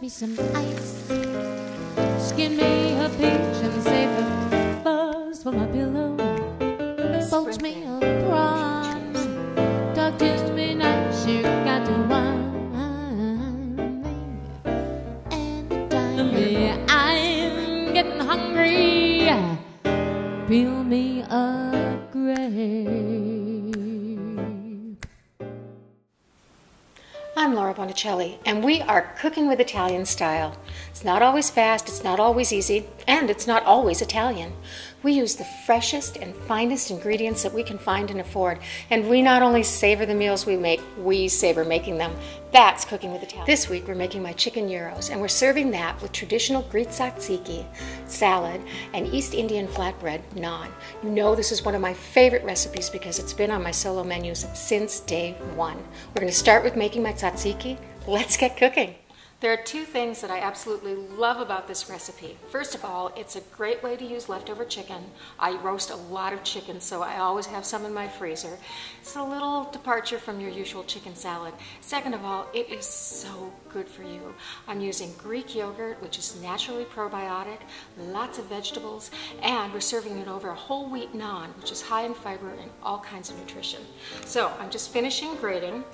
me some ice. Skin me a peach and save the fuzz for my pillow. Poach me a prawns, talk to me nice, you got to wine me. Anytime I'm getting hungry, peel me a grape. I'm Laura Bonicelli, and we are cooking with Italian style. It's not always fast, it's not always easy, and it's not always Italian. We use the freshest and finest ingredients that we can find and afford, and we not only savor the meals we make, we savor making them. That's cooking with Italian. This week we're making my chicken gyros, and we're serving that with traditional Greek tzatziki, salad, and East Indian flatbread naan. You know this is one of my favorite recipes because it's been on my solo menus since day one. We're going to start with making my tzatziki. Let's get cooking. There are two things that I absolutely love about this recipe. First of all, it's a great way to use leftover chicken. I roast a lot of chicken, so I always have some in my freezer. It's a little departure from your usual chicken salad. Second of all, it is so good for you. I'm using Greek yogurt, which is naturally probiotic, lots of vegetables, and we're serving it over a whole wheat naan, which is high in fiber and all kinds of nutrition. So I'm just finishing grating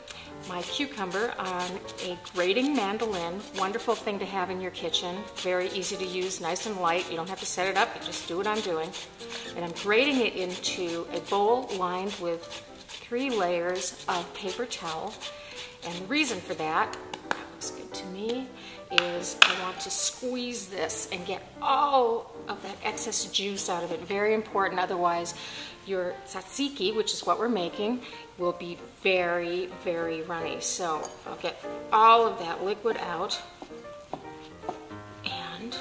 my cucumber on a grating mandolin. Wonderful thing to have in your kitchen. Very easy to use, nice and light. You don't have to set it up, you just do what I'm doing. And I'm grating it into a bowl lined with 3 layers of paper towel. And the reason for that looks good to me, is I want to squeeze this and get all of that excess juice out of it. Very important, otherwise your tzatziki, which is what we're making, will be very, very runny. So I'll get all of that liquid out, and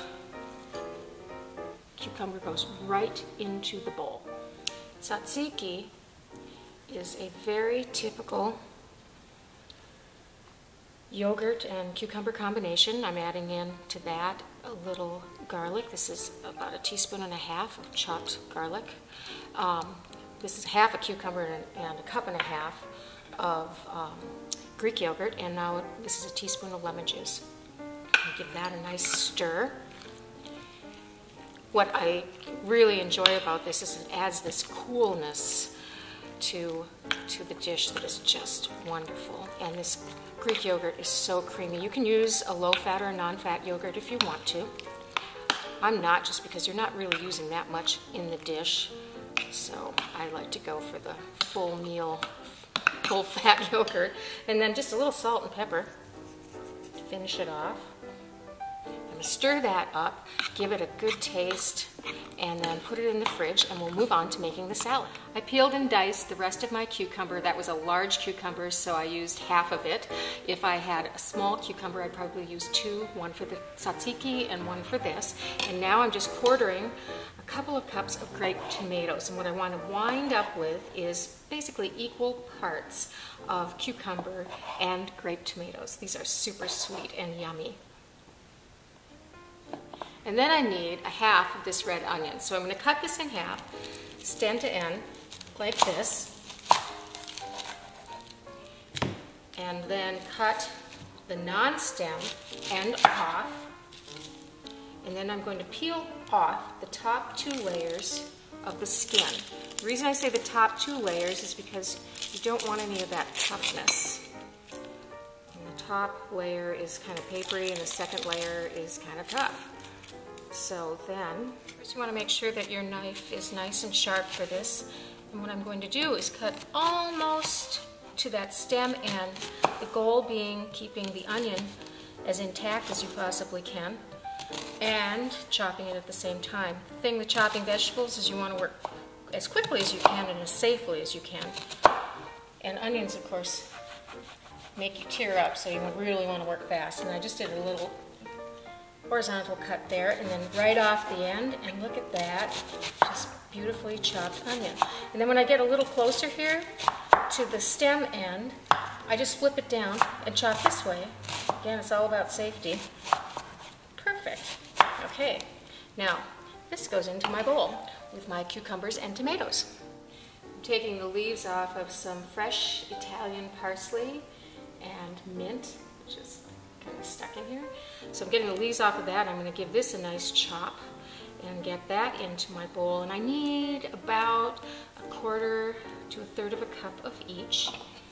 cucumber goes right into the bowl. Tzatziki is a very typical yogurt and cucumber combination. I'm adding in to that a little garlic. This is about 1.5 teaspoons of chopped garlic. This is half a cucumber and 1.5 cups of Greek yogurt, and now this is 1 teaspoon of lemon juice. I'll give that a nice stir. What I really enjoy about this is it adds this coolness to the dish that is just wonderful. And this Greek yogurt is so creamy. You can use a low-fat or a non-fat yogurt if you want to. I'm not, just because you're not really using that much in the dish. So I like to go for the full meal, full-fat yogurt. And then just a little salt and pepper to finish it off. Stir that up, give it a good taste, and then put it in the fridge, and we'll move on to making the salad. I peeled and diced the rest of my cucumber. That was a large cucumber, so I used half of it. If I had a small cucumber, I'd probably use 2, one for the tzatziki and one for this. And now I'm just quartering a couple of cups of grape tomatoes. And what I want to wind up with is basically equal parts of cucumber and grape tomatoes. These are super sweet and yummy. And then I need 1/2 of this red onion. So I'm going to cut this in half, stem to end, like this. And then cut the non-stem end off. And then I'm going to peel off the top 2 layers of the skin. The reason I say the top 2 layers is because you don't want any of that toughness. And the top layer is kind of papery and the second layer is kind of tough. So then, first you want to make sure that your knife is nice and sharp for this. And what I'm going to do is cut almost to that stem end, the goal being keeping the onion as intact as you possibly can and chopping it at the same time. The thing with chopping vegetables is you want to work as quickly as you can and as safely as you can. And onions, of course, make you tear up, so you really want to work fast. And I just did a little horizontal cut there, and then right off the end, and look at that, just beautifully chopped onion. And then when I get a little closer here to the stem end, I just flip it down and chop this way. Again, it's all about safety. Perfect. Okay, now this goes into my bowl with my cucumbers and tomatoes. I'm taking the leaves off of some fresh Italian parsley and mint, which is kind of stuck in here. So I'm getting the leaves off of that. I'm going to give this a nice chop and get that into my bowl. And I need about 1/4 to 1/3 of a cup of each.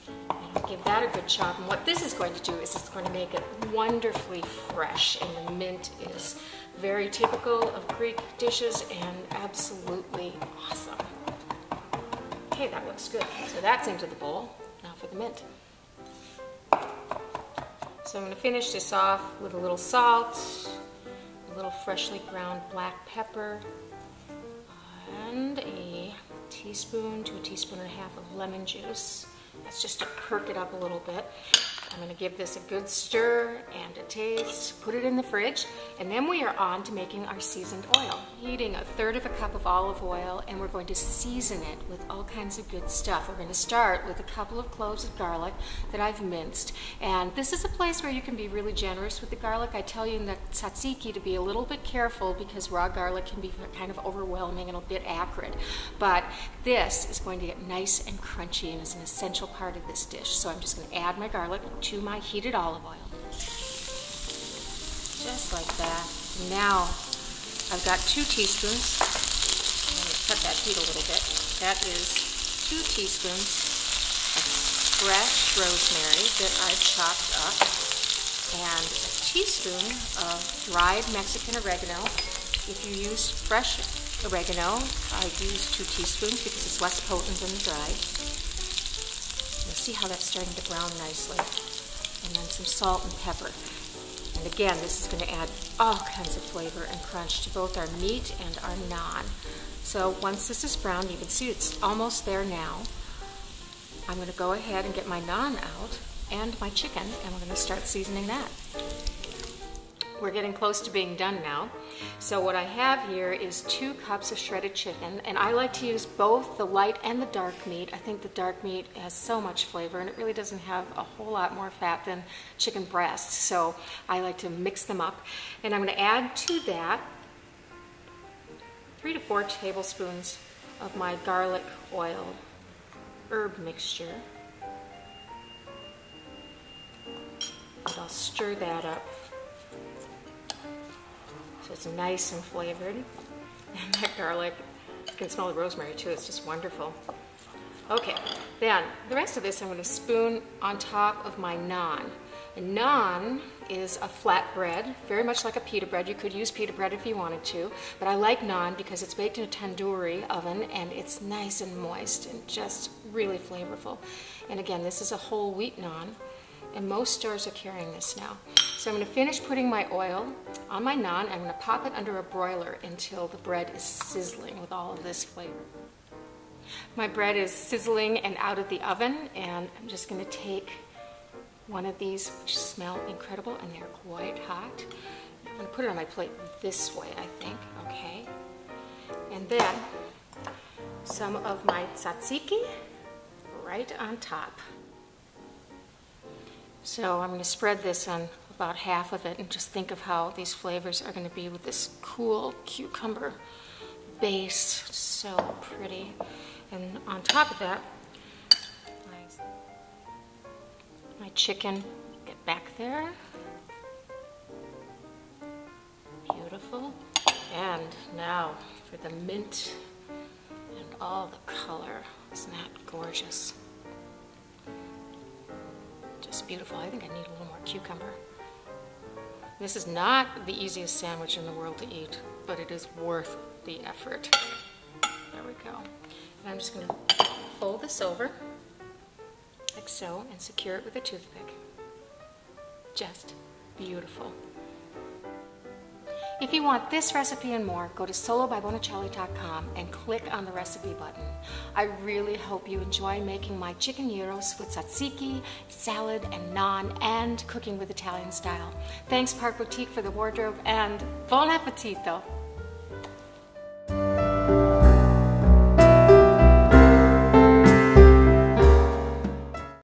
And I'll give that a good chop. And what this is going to do is it's going to make it wonderfully fresh. And the mint is very typical of Greek dishes and absolutely awesome. Okay, that looks good. So that's into the bowl. Now for the mint. So I'm going to finish this off with a little salt, a little freshly ground black pepper, and a teaspoon to a teaspoon and a half of lemon juice. That's just to perk it up a little bit. I'm going to give this a good stir and a taste, put it in the fridge, and then we are on to making our seasoned oil. Heating 1/3 of a cup of olive oil, and we're going to season it with all kinds of good stuff. We're going to start with a couple of cloves of garlic that I've minced, and this is a place where you can be really generous with the garlic. I tell you in the tzatziki to be a little bit careful because raw garlic can be kind of overwhelming and a bit acrid, but this is going to get nice and crunchy and is an essential part of this dish. So I'm just going to add my garlic to my heated olive oil. Just like that. Now I've got 2 teaspoons. I'm going to cut that heat a little bit. That is 2 teaspoons of fresh rosemary that I've chopped up, and a teaspoon of dried Mexican oregano. If you use fresh oregano, I use 2 teaspoons because it's less potent than the dried. You'll see how that's starting to brown nicely. And then some salt and pepper. And again, this is going to add all kinds of flavor and crunch to both our meat and our naan. So once this is brown, you can see it's almost there now. I'm going to go ahead and get my naan out and my chicken, and we're going to start seasoning that. We're getting close to being done now. So what I have here is 2 cups of shredded chicken, and I like to use both the light and the dark meat. I think the dark meat has so much flavor, and it really doesn't have a whole lot more fat than chicken breast, so I like to mix them up. And I'm going to add to that 3 to 4 tablespoons of my garlic oil herb mixture. And I'll stir that up. So it's nice and flavored. And that garlic, you can smell the rosemary too, it's just wonderful. Okay, then the rest of this I'm going to spoon on top of my naan. And naan is a flat bread, very much like a pita bread. You could use pita bread if you wanted to, but I like naan because it's baked in a tandoori oven and it's nice and moist and just really flavorful. And again, this is a whole wheat naan, and most stores are carrying this now. So I'm going to finish putting my oil on my naan. I'm going to pop it under a broiler until the bread is sizzling with all of this flavor. My bread is sizzling and out of the oven, and I'm just going to take one of these, which smell incredible, and they're quite hot. I'm going to put it on my plate this way, I think, okay? And then some of my tzatziki right on top. So I'm going to spread this on about half of it and just think of how these flavors are going to be with this cool cucumber base. So pretty. And on top of that, my chicken, get back there. Beautiful. And now for the mint and all the color. Isn't that gorgeous? Just beautiful. I think I need a little more cucumber. This is not the easiest sandwich in the world to eat, but it is worth the effort. There we go. And I'm just going to fold this over, like so, and secure it with a toothpick. Just beautiful. If you want this recipe and more, go to solobybonicelli.com and click on the recipe button. I really hope you enjoy making my chicken gyros with tzatziki, salad, and naan, and cooking with Italian style. Thanks Park Boutique for the wardrobe, and Buon Appetito!